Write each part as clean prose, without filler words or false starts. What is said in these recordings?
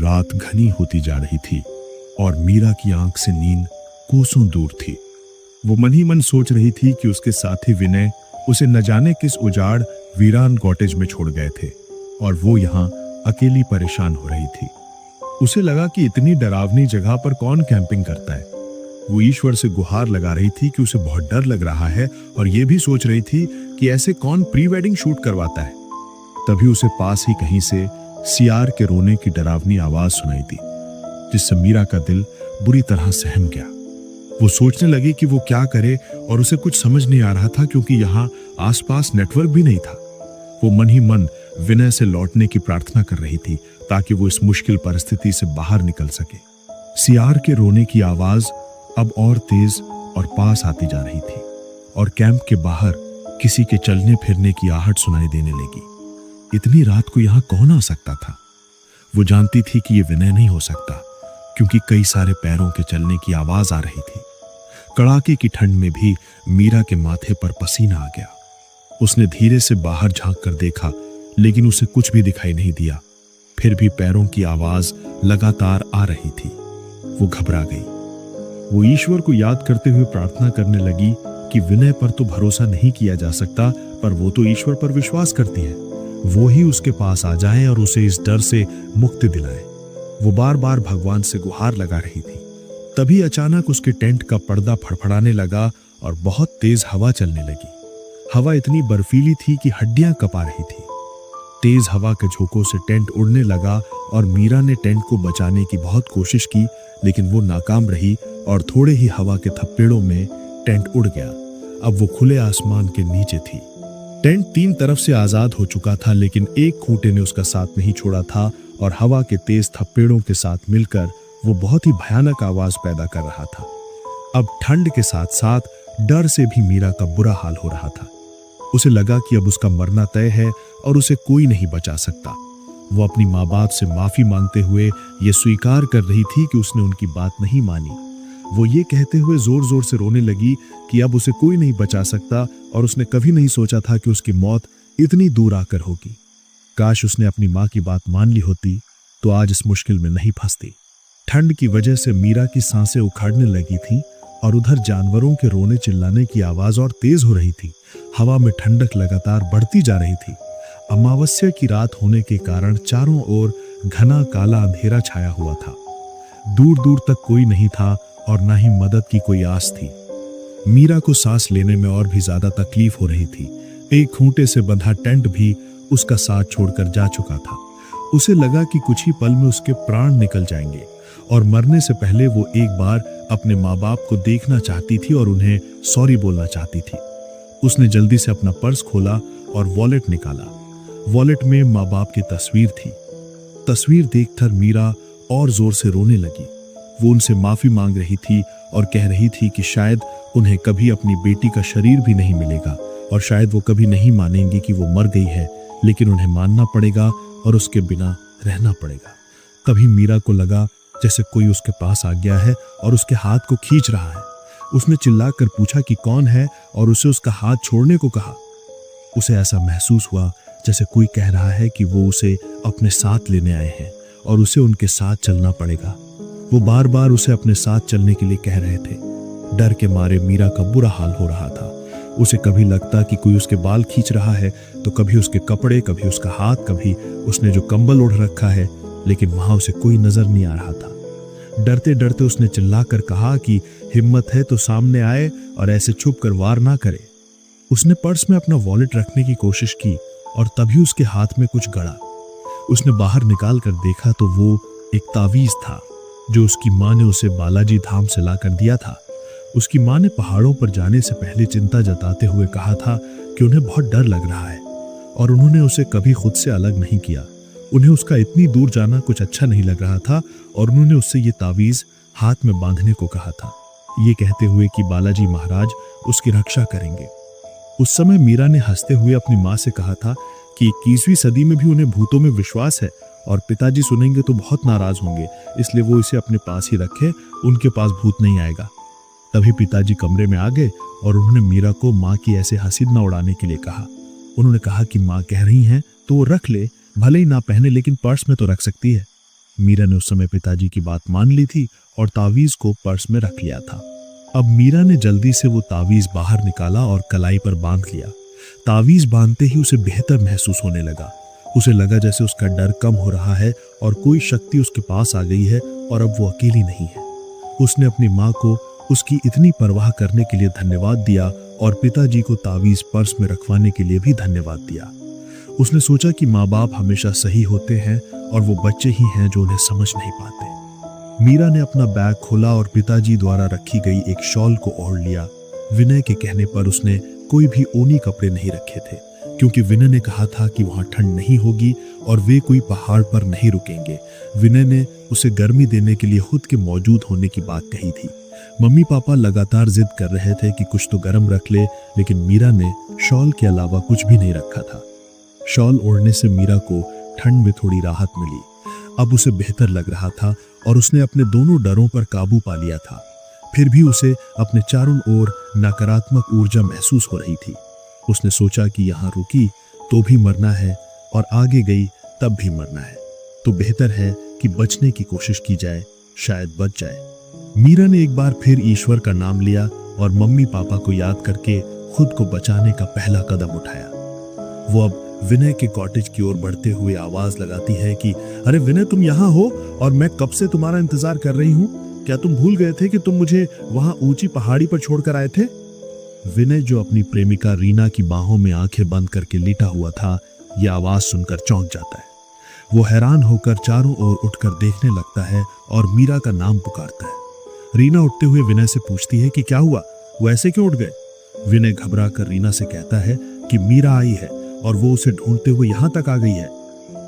रात घनी होती जा रही थी और मीरा की आंख से नींद कोसों दूर थी। वो मन ही मन सोच रही थी कि उसके साथी विनय उसे न जाने किस उजाड़ वीरान कॉटेज में छोड़ गए थे और वो यहाँ अकेली परेशान हो रही थी। उसे लगा कि इतनी डरावनी जगह पर कौन कैंपिंग करता है। वो ईश्वर से गुहार लगा रही थी कि उसे बहुत डर लग रहा है और ये भी सोच रही थी कि ऐसे कौन प्री वेडिंग शूट करवाता है। तभी उसे पास ही कहीं से सियार के रोने की डरावनी आवाज सुनाई दी, जिससे मीरा का दिल बुरी तरह सहम गया। वो सोचने लगी कि वो क्या करे और उसे कुछ समझ नहीं आ रहा था क्योंकि यहाँ आसपास नेटवर्क भी नहीं था। वो मन ही मन विनय से लौटने की प्रार्थना कर रही थी ताकि वो इस मुश्किल परिस्थिति से बाहर निकल सके। सियार के रोने की आवाज अब और तेज और पास आती जा रही थी और कैंप के बाहर किसी के चलने फिरने की आहट सुनाई देने लगी। इतनी रात को यहाँ कौन आ सकता था? वो जानती थी कि ये विनय नहीं हो सकता क्योंकि कई सारे पैरों के चलने की आवाज आ रही थी। कड़ाके की ठंड में भी मीरा के माथे पर पसीना आ गया। उसने धीरे से बाहर झांक कर देखा लेकिन उसे कुछ भी दिखाई नहीं दिया। फिर भी पैरों की आवाज लगातार आ रही थी। वो घबरा गई। वो ईश्वर को याद करते हुए प्रार्थना करने लगी कि विनय पर तो भरोसा नहीं किया जा सकता, पर वो तो ईश्वर पर विश्वास करती है। वो ही उसके पास आ जाए और उसे इस डर से मुक्ति दिलाए। वो बार बार भगवान से गुहार लगा रही थी। तभी अचानक उसके टेंट का पर्दा फड़फड़ाने लगा और बहुत तेज हवा चलने लगी। हवा इतनी बर्फीली थी कि हड्डियां कपा रही थी। तेज हवा के झोंकों से टेंट उड़ने लगा और मीरा ने टेंट को बचाने की बहुत कोशिश की, लेकिन वो नाकाम रही और थोड़े ही हवा के थप्पेड़ों में टेंट उड़ गया। अब वो खुले आसमान के नीचे थी। टेंट तीन तरफ से आजाद हो चुका था, लेकिन एक खूंटे ने उसका साथ नहीं छोड़ा था और हवा के तेज थप्पेड़ों के साथ मिलकर वो बहुत ही भयानक आवाज पैदा कर रहा था। अब ठंड के साथ साथ डर से भी मीरा का बुरा हाल हो रहा था। उसे लगा कि अब उसका मरना तय है और उसे कोई नहीं बचा सकता। वो अपनी माँ बाप से माफी मांगते हुए ये स्वीकार कर रही थी कि उसने उनकी बात नहीं मानी। वो ये कहते हुए जोर जोर से रोने लगी कि अब उसे कोई नहीं बचा सकता और उसने कभी नहीं सोचा था कि उसकी मौत इतनी दूर आकर होगी। काश उसने अपनी माँ की बात मान ली होती तो आज इस मुश्किल में नहीं फंसती। ठंड की वजह से मीरा की सांसें उखड़ने लगी थीं और उधर जानवरों के रोने चिल्लाने की आवाज और तेज हो रही थी। हवा में ठंडक लगातार बढ़ती जा रही थी। अमावस्या की रात होने के कारण चारों ओर घना काला अंधेरा छाया हुआ था। दूर दूर तक कोई नहीं था और ना ही मदद की कोई आस थी। मीरा को सांस लेने में और भी ज्यादा तकलीफ हो रही थी। एक खूंटे से बंधा टेंट भी उसका साथ छोड़कर जा चुका था। उसे लगा कि कुछ ही पल में उसके प्राण निकल जाएंगे और मरने से पहले वो एक बार अपने माँ बाप को देखना चाहती थी और उन्हें सॉरी बोलना चाहती थी। उसने जल्दी से अपना पर्स खोला और वॉलेट निकाला। वॉलेट में माँ बाप की तस्वीर थी। तस्वीर देखकर मीरा और जोर से रोने लगी। वो उनसे माफी मांग रही थी और कह रही थी कि शायद उन्हें कभी अपनी बेटी का शरीर भी नहीं मिलेगा और शायद वो कभी नहीं मानेंगी कि वो मर गई है, लेकिन उन्हें मानना पड़ेगा और उसके बिना रहना पड़ेगा। तभी मीरा को लगा जैसे कोई उसके पास आ गया है और उसके हाथ को खींच रहा है। उसने चिल्लाकर पूछा कि कौन है और उसे उसका हाथ छोड़ने को कहा। उसे ऐसा महसूस हुआ जैसे कोई कह रहा है कि वो उसे अपने साथ लेने आए हैं और उसे उनके साथ चलना पड़ेगा। वो बार बार उसे अपने साथ चलने के लिए कह रहे थे। डर के मारे मीरा का बुरा हाल हो रहा था। उसे कभी लगता कि कोई उसके बाल खींच रहा है तो कभी उसके कपड़े, कभी उसका हाथ, कभी उसने जो कंबल ओढ़ रखा है, लेकिन वहां उसे कोई नजर नहीं आ रहा था। डरते डरते उसने चिल्लाकर कहा कि हिम्मत है तो सामने आए और ऐसे छुप कर वार ना करे। उसने पर्स में अपना वॉलेट रखने की कोशिश की और तभी उसके हाथ में कुछ गड़ा। उसने बाहर निकाल कर देखा तो वो एक तावीज था जो उसकी माँ ने उसे बालाजी धाम से ला कर दिया था। उसकी माँ ने पहाड़ों पर जाने से पहले चिंता जताते हुए कहा था कि उन्हें बहुत डर लग रहा है और उन्होंने उसे कभी खुद से अलग नहीं किया। उन्हें उसका इतनी दूर जाना कुछ अच्छा नहीं लग रहा था और उन्होंने उससे ये तावीज हाथ में बांधने को कहा था, ये कहते हुए कि बालाजी महाराज उसकी रक्षा करेंगे। उस समय मीरा ने हंसते हुए अपनी माँ से कहा था कि 21वीं सदी में भी उन्हें भूतों में विश्वास है और पिताजी सुनेंगे तो बहुत नाराज होंगे, इसलिए वो इसे अपने पास ही रखे, उनके पास भूत नहीं आएगा। तभी पिताजी कमरे में आ गए और उन्होंने मीरा को माँ की ऐसे हंसी न उड़ाने के लिए कहा। उन्होंने कहा कि माँ कह रही हैं तो वो रख ले, भले ही ना पहने लेकिन पर्स में तो रख सकती है। मीरा ने उस समय पिताजी की बात मान ली थी और तावीज को पर्स में रख लिया था। अब मीरा ने जल्दी से वो तावीज बाहर निकाला और कलाई पर बांध लिया। तावीज बांधते ही उसे बेहतर महसूस होने लगा। उसे लगा जैसे उसका डर कम हो रहा है और कोई शक्ति उसके पास आ गई है और अब वो अकेली नहीं है। उसने अपनी माँ को उसकी इतनी परवाह करने के लिए धन्यवाद दिया और पिताजी को तावीज पर्स में रखवाने के लिए भी धन्यवाद दिया। उसने सोचा कि माँ बाप हमेशा सही होते हैं और वो बच्चे ही हैं जो उन्हें समझ नहीं पाते। मीरा ने अपना बैग खोला और पिताजी द्वारा रखी गई एक शॉल को ओढ़ लिया। विनय के कहने पर उसने कोई भी ऊनी कपड़े नहीं रखे थे, क्योंकि विनय ने कहा था कि वहां ठंड नहीं होगी और वे कोई पहाड़ पर नहीं रुकेंगे। विनय ने उसे गर्मी देने के लिए खुद के मौजूद होने की बात कही थी। मम्मी पापा लगातार जिद कर रहे थे कि कुछ तो गर्म रख ले, लेकिन मीरा ने शॉल के अलावा कुछ भी नहीं रखा था। शॉल ओढ़ने से मीरा को ठंड में थोड़ी राहत मिली। अब उसे बेहतर लग रहा था और उसने अपने दोनों डरों पर काबू पा लिया था। फिर भी उसे अपने चारों ओर नकारात्मक ऊर्जा महसूस हो रही थी। उसने सोचा कि यहाँ रुकी तो भी मरना है और आगे गई तब भी मरना है, तो बेहतर है कि बचने की कोशिश की जाए, शायद बच जाए। मीरा ने एक बार फिर ईश्वर का नाम लिया और मम्मी पापा को याद करके खुद को बचाने का पहला कदम उठाया। वो अब विनय के कॉटेज की ओर बढ़ते हुए आवाज लगाती है कि अरे विनय, तुम यहाँ हो और मैं कब से तुम्हारा इंतजार कर रही हूँ। क्या तुम भूल गए थे कि तुम मुझे वहां ऊंची पहाड़ी पर छोड़कर आए थे? विनय, जो अपनी प्रेमिका रीना की बाहों में आंखें बंद करके लेटा हुआ था, यह आवाज सुनकर चौंक जाता है। वो हैरान होकर चारों ओर उठकर देखने लगता है और मीरा का नाम पुकारता है। रीना उठते हुए विनय से पूछती है कि क्या हुआ, वो ऐसे क्यों उठ गए? विनय घबरा कर रीना से कहता है कि मीरा आई है और वो उसे ढूंढते हुए यहां तक आ गई है।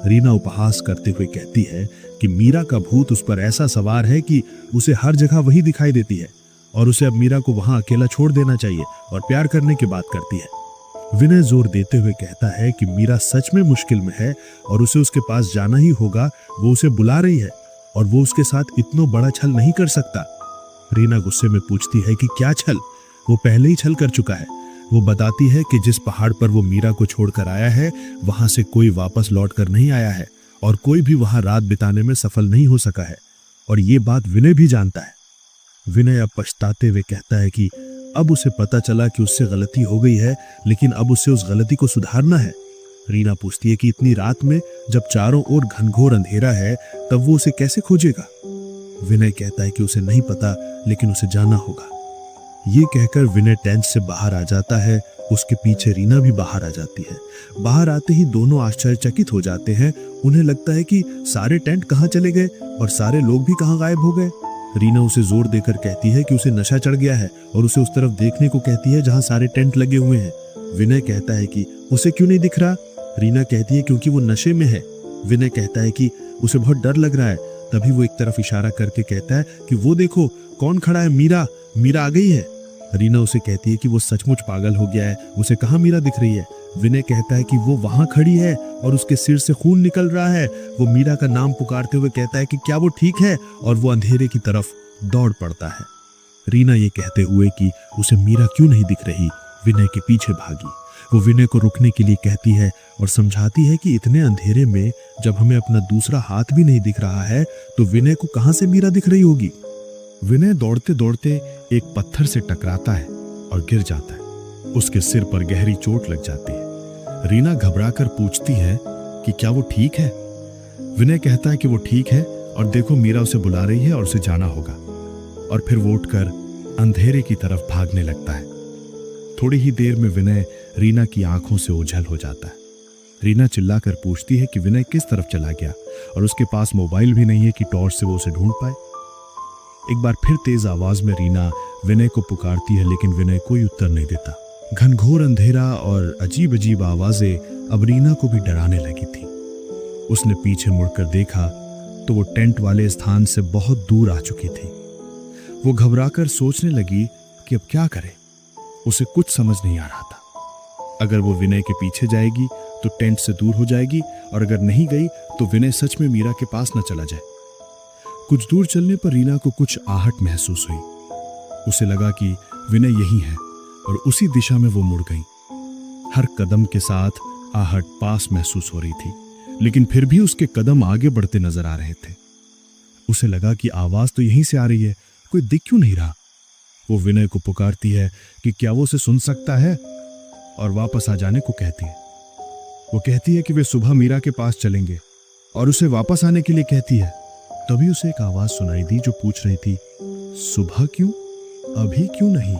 रीना उपहास करते हुए कहती है कि मीरा का भूत उस पर ऐसा सवार है कि उसे हर जगह वही दिखाई देती है और उसे अब मीरा को वहां अकेला छोड़ देना चाहिए और प्यार करने की बात करती है। विनय जोर देते हुए कहता है कि मीरा सच में मुश्किल में है और उसे उसके पास जाना ही होगा। वो उसे बुला रही है और वो उसके साथ इतना बड़ा छल नहीं कर सकता। रीना गुस्से में पूछती है कि क्या छल? वो पहले ही छल कर चुका है। वो बताती है कि जिस पहाड़ पर वो मीरा को छोड़कर आया है, वहां से कोई वापस लौट कर नहीं आया है और कोई भी वहां रात बिताने में सफल नहीं हो सका है, और ये बात विनय भी जानता है। विनय अब पछताते हुए कहता है कि अब उसे पता चला कि उससे गलती हो गई है, लेकिन अब उसे उस गलती को सुधारना है। रीना पूछती है कि इतनी रात में जब चारों ओर घनघोर अंधेरा है, तब वो उसे कैसे खोजेगा? विनय कहता है कि उसे नहीं पता, लेकिन उसे जाना होगा। ये कहकर विनय टेंट से बाहर आ जाता है। उसके पीछे रीना भी बाहर आ जाती है। बाहर आते ही दोनों आश्चर्यचकित हो जाते हैं। उन्हें लगता है कि सारे टेंट कहाँ चले गए और सारे लोग भी कहाँ गायब हो गए। रीना उसे जोर देकर कहती है कि उसे नशा चढ़ गया है और उसे उस तरफ देखने को कहती है जहां सारे टेंट लगे हुए हैं। विनय कहता है कि उसे क्यों नहीं दिख रहा? रीना कहती है क्योंकि वो नशे में है। विनय कहता है कि उसे बहुत डर लग रहा है। तभी वो एक तरफ इशारा करके कहता है कि वो देखो कौन खड़ा है, मीरा, मीरा आ गई है। रीना उसे कहती है कि वो सचमुच पागल हो गया है, उसे कहाँ मीरा दिख रही है। विनय कहता है कि वो वहां खड़ी है और उसके सिर से खून निकल रहा है। वो मीरा का नाम पुकारते हुए कहता है कि क्या वो ठीक है, और वो अंधेरे की तरफ दौड़ पड़ता है। रीना ये कहते हुए कि उसे मीरा क्यों नहीं दिख रही, विनय के पीछे भागी। वो विनय को रुकने के लिए कहती है और समझाती है कि इतने अंधेरे में जब हमें अपना दूसरा हाथ भी नहीं दिख रहा है, तो विनय को कहां से मीरा दिख रही होगी। विनय दौड़ते दौड़ते एक पत्थर से टकराता है और गिर जाता है। उसके सिर पर गहरी चोट लग जाती है। रीना घबराकर पूछती है कि क्या वो ठीक है। विनय कहता है कि वो ठीक है और देखो मीरा उसे बुला रही है और उसे जाना होगा, और फिर वो उठकर अंधेरे की तरफ भागने लगता है। थोड़ी ही देर में विनय रीना की आंखों से ओझल हो जाता है। रीना चिल्लाकर पूछती है कि विनय किस तरफ चला गया, और उसके पास मोबाइल भी नहीं है कि टॉर्च से वो उसे ढूंढ पाए। एक बार फिर तेज आवाज में रीना विनय को पुकारती है, लेकिन विनय कोई उत्तर नहीं देता। घनघोर अंधेरा और अजीब अजीब आवाजें अब रीना को भी डराने लगी थी। उसने पीछे मुड़कर देखा तो वो टेंट वाले स्थान से बहुत दूर आ चुकी थी। वो घबराकर सोचने लगी कि अब क्या करे। उसे कुछ समझ नहीं आ रहा था। अगर वो विनय के पीछे जाएगी तो टेंट से दूर हो जाएगी, और अगर नहीं गई तो विनय सच में मीरा के पास न चला जाए। कुछ दूर चलने पर रीना को कुछ आहट महसूस हुई। उसे लगा कि विनय यही है, और उसी दिशा में वो मुड़ गई। हर कदम के साथ आहट पास महसूस हो रही थी, लेकिन फिर भी उसके कदम आगे बढ़ते नजर आ रहे थे। उसे लगा कि आवाज तो यहीं से आ रही है, कोई दिख क्यों नहीं रहा। वो विनय को पुकारती है कि क्या वो उसे सुन सकता है, और वापस आ जाने को कहती है। वो कहती है कि वे सुबह मीरा के पास चलेंगे और उसे वापस आने के लिए कहती है। तभी उसे एक आवाज सुनाई दी जो पूछ रही थी, सुबह क्यों, अभी क्यों नहीं।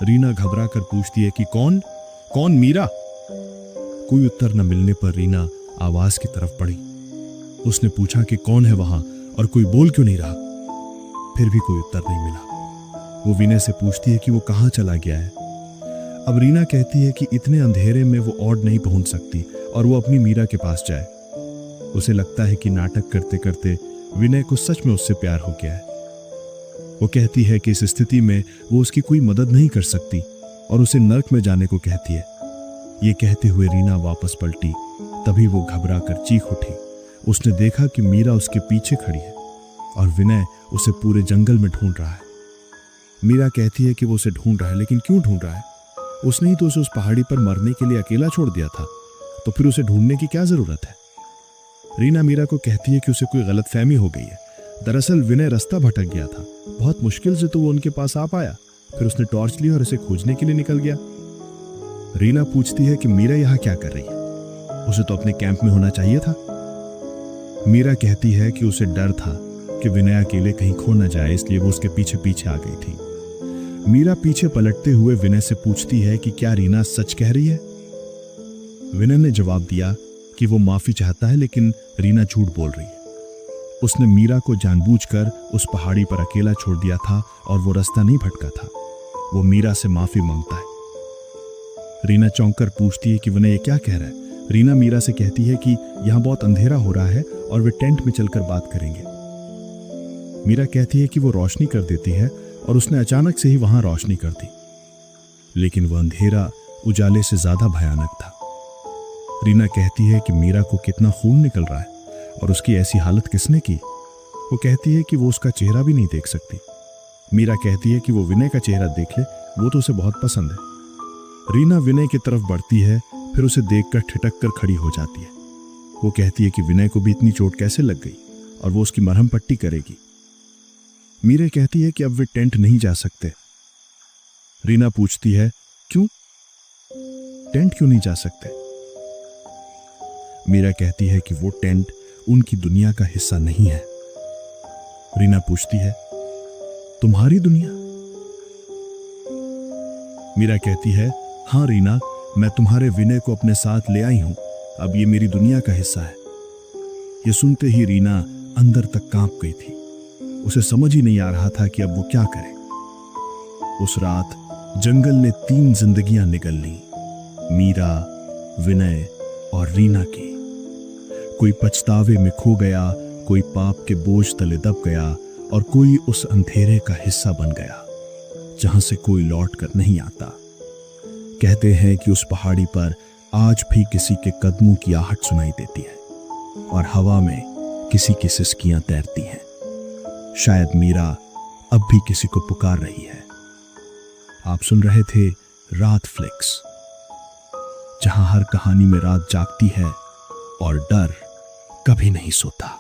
रीना घबरा कर पूछती है कि कौन कौन, मीरा। कोई उत्तर न मिलने पर रीना आवाज की तरफ बढ़ी। उसने पूछा कि कौन है वहां और कोई बोल क्यों नहीं रहा। फिर भी कोई उत्तर नहीं मिला। वो विनय से पूछती है कि वो कहां चला गया है। अब रीना कहती है कि इतने अंधेरे में वो और नहीं पहुंच सकती और वो अपनी मीरा के पास जाए। उसे लगता है कि नाटक करते करते विनय को सच में उससे प्यार हो गया है। वो कहती है कि इस स्थिति में वो उसकी कोई मदद नहीं कर सकती और उसे नर्क में जाने को कहती है। ये कहते हुए रीना वापस पलटी। तभी वो घबरा कर चीख उठी। उसने देखा कि मीरा उसके पीछे खड़ी है और विनय उसे पूरे जंगल में ढूंढ रहा है। मीरा कहती है कि वो उसे ढूंढ रहा है, लेकिन क्यों ढूंढ रहा है। उसने ही तो उसे उस पहाड़ी पर मरने के लिए अकेला छोड़ दिया था, तो फिर उसे ढूंढने की क्या जरूरत है। रीना मीरा को कहती है कि उसे कोई गलतफहमी हो गई है। दरअसल विनय रास्ता भटक गया था, बहुत मुश्किल से तो वो उनके पास आ पाया। फिर उसने टॉर्च ली और इसे खोजने के लिए निकल गया। रीना पूछती है कि मीरा यहाँ क्या कर रही है, उसे तो अपने कैंप में होना चाहिए था। मीरा कहती है कि उसे डर था कि विनय अकेले कहीं खो न जाए, इसलिए वो उसके पीछे पीछे आ गई थी। मीरा पीछे पलटते हुए विनय से पूछती है कि क्या रीना सच कह रही है। विनय ने जवाब दिया कि वो माफी चाहता है, लेकिन रीना झूठ बोल रही है। उसने मीरा को जानबूझकर उस पहाड़ी पर अकेला छोड़ दिया था और वो रास्ता नहीं भटका था। वो मीरा से माफी मांगता है। रीना चौंककर पूछती है कि विनय ये क्या कह रहा है। रीना मीरा से कहती है कि यहां बहुत अंधेरा हो रहा है और वे टेंट में चलकर बात करेंगे। मीरा कहती है कि वो रोशनी कर देती है और उसने अचानक से ही वहां रोशनी कर दी, लेकिन वह अंधेरा उजाले से ज्यादा भयानक था। रीना कहती है कि मीरा को कितना खून निकल रहा है और उसकी ऐसी हालत किसने की। वो कहती है कि वो उसका चेहरा भी नहीं देख सकती। मीरा कहती है कि वो विनय का चेहरा देख ले, वो तो उसे बहुत पसंद है। रीना विनय की तरफ बढ़ती है, फिर उसे देखकर ठिठक कर खड़ी हो जाती है। वो कहती है कि विनय को भी इतनी चोट कैसे लग गई और वो उसकी मरहम पट्टी करेगी। मीरा कहती है कि अब वे टेंट नहीं जा सकते। रीना पूछती है क्यों, टेंट क्यों नहीं जा सकते। मीरा कहती है कि वो टेंट उनकी दुनिया का हिस्सा नहीं है। रीना पूछती है तुम्हारी दुनिया। मीरा कहती है हाँ रीना, मैं तुम्हारे विनय को अपने साथ ले आई हूं, अब ये मेरी दुनिया का हिस्सा है। ये सुनते ही रीना अंदर तक कांप गई थी। उसे समझ ही नहीं आ रहा था कि अब वो क्या करे। उस रात जंगल ने 3 जिंदगियां निगल ली, मीरा, विनय और रीना की। कोई पछतावे में खो गया, कोई पाप के बोझ तले दब गया और कोई उस अंधेरे का हिस्सा बन गया जहां से कोई लौट कर नहीं आता। कहते हैं कि उस पहाड़ी पर आज भी किसी के कदमों की आहट सुनाई देती है और हवा में किसी की सिसकियां तैरती हैं। शायद मीरा अब भी किसी को पुकार रही है। आप सुन रहे थे रात फ्लिक्स, जहां हर कहानी में रात जागती है और डर कभी नहीं सोता।